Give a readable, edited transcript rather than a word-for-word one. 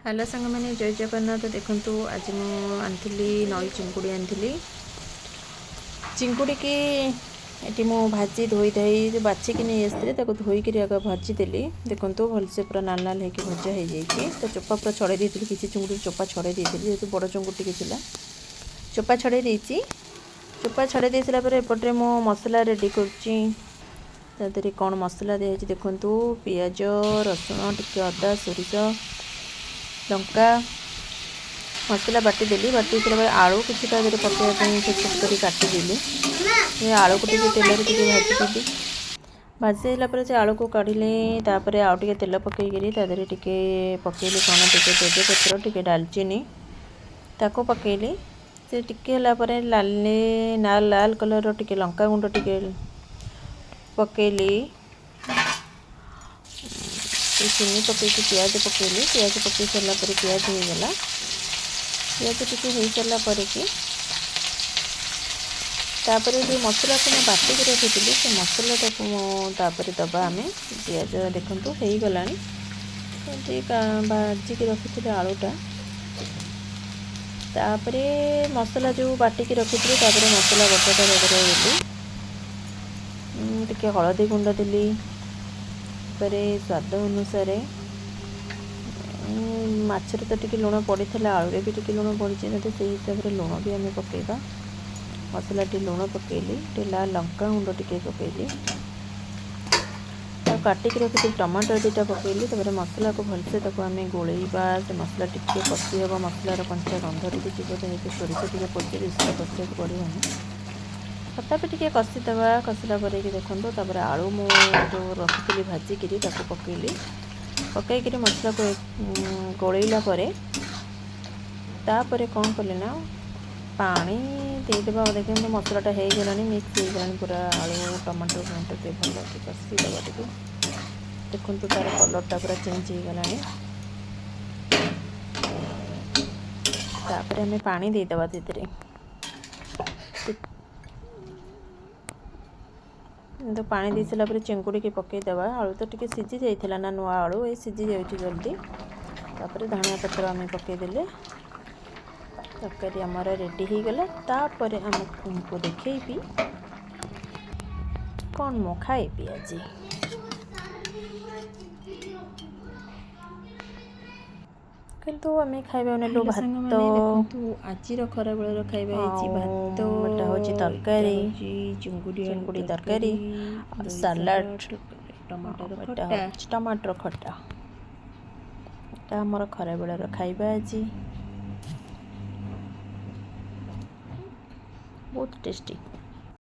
Hello सांग मैंने जय जगन्नाथ देखंतु आज मु आनी नई चिंकुड़ी आनी चिंकुड़ी की ये मु भाजी धोई धाई जो बाछिकी नहीं आसती धोईक आग भाजीदेली देखो भलसे पूरा नाल नाल होकर भजा हो जाए तो चोपा पूरा छड़े दी किसी चिंकुड़ी चोपा छड़े दी जेहतु बड़ चिंकुड़ी टी चोपा छड़े देती चोपा छड़े दे सारापर एपटे मु मसला रेडी कर कौन मसला दिखाई देखु पियाज रसुण टिके अदा सोरिष लंका मसला बाटीदेली बाटी सारा आलू किसी पकड़ाई छोट छोट कर काटिदेली आलू को तेल भाजीदेली भाजी सारापर से आलू को काढ़ी आउ टे तेल पकईकरी तादेह टिके पकईली कौन टिके तेजपत्र टिके डालचीनी ताको पकईली से टिके लाल लाल लाल कलर टिके लंका गुंड टिके पकईली चीनी पकईकी पियाज पकईली पियाज पकई सारापर पियाज होगला पियाज टिके हो सारापर कि तापर जो मसला को मैं बाटिक रखी से मसलाटा दबा आम पियाज देखु हो गला भाजिक रखी आलूटा तापर मसला जो बाटिक रखी मसला बटाटा देली टिके हलदी गुंड देली स्वाद अनुसार माछर तो टिके लुण पड़ी आलू भी टिके लुण पड़ी से हिसाब से लुण भी आम पकेबा मसला टी लुण पकेली लाल लंका गुंड टिके पकेली काटिक रखी टमाटर दुटा पकेली मसला को भलसे आम गोलेबा से मसला टिके कषि हम मसलार कंचा गंध टी जीव सोरिष टे पड़े बेसी कषा पड़े तथापि टिके कषिदेवा कषिला देखो आलू मु जो रखी भाजिकी पकईली पकईकि मसला को गोलैला तापर कौन कले ना पानी देदेबा देखते मसलाटा हो गला मिक्स हो गला पूरा आलू टमाटो फमाटो भल कषिदेवा टे देखो तार कलरटा पूरा चेंज हो गला तापर आम पानी देदेबा तो पानी दे सारापर चिंकुड़ी की पकईदेवा आलू तो टिके सीझी जाइला ना नुआ आलू ये सीझी जाऊँगी जल्दी तापर धनिया पत्र आम पकईदेले तरकारी आमर रेडी हो गला तापर आमको देखी कौन मो खाइबी आज किंतु आम खाइबा नेलु भात आज खरा बेलर खाइबा भात हूँ तरकारी चिंकुड़ी तरकारी सालाड टमाटर खटा आमर खरा बेलर खाइबा आज बहुत टेस्टी।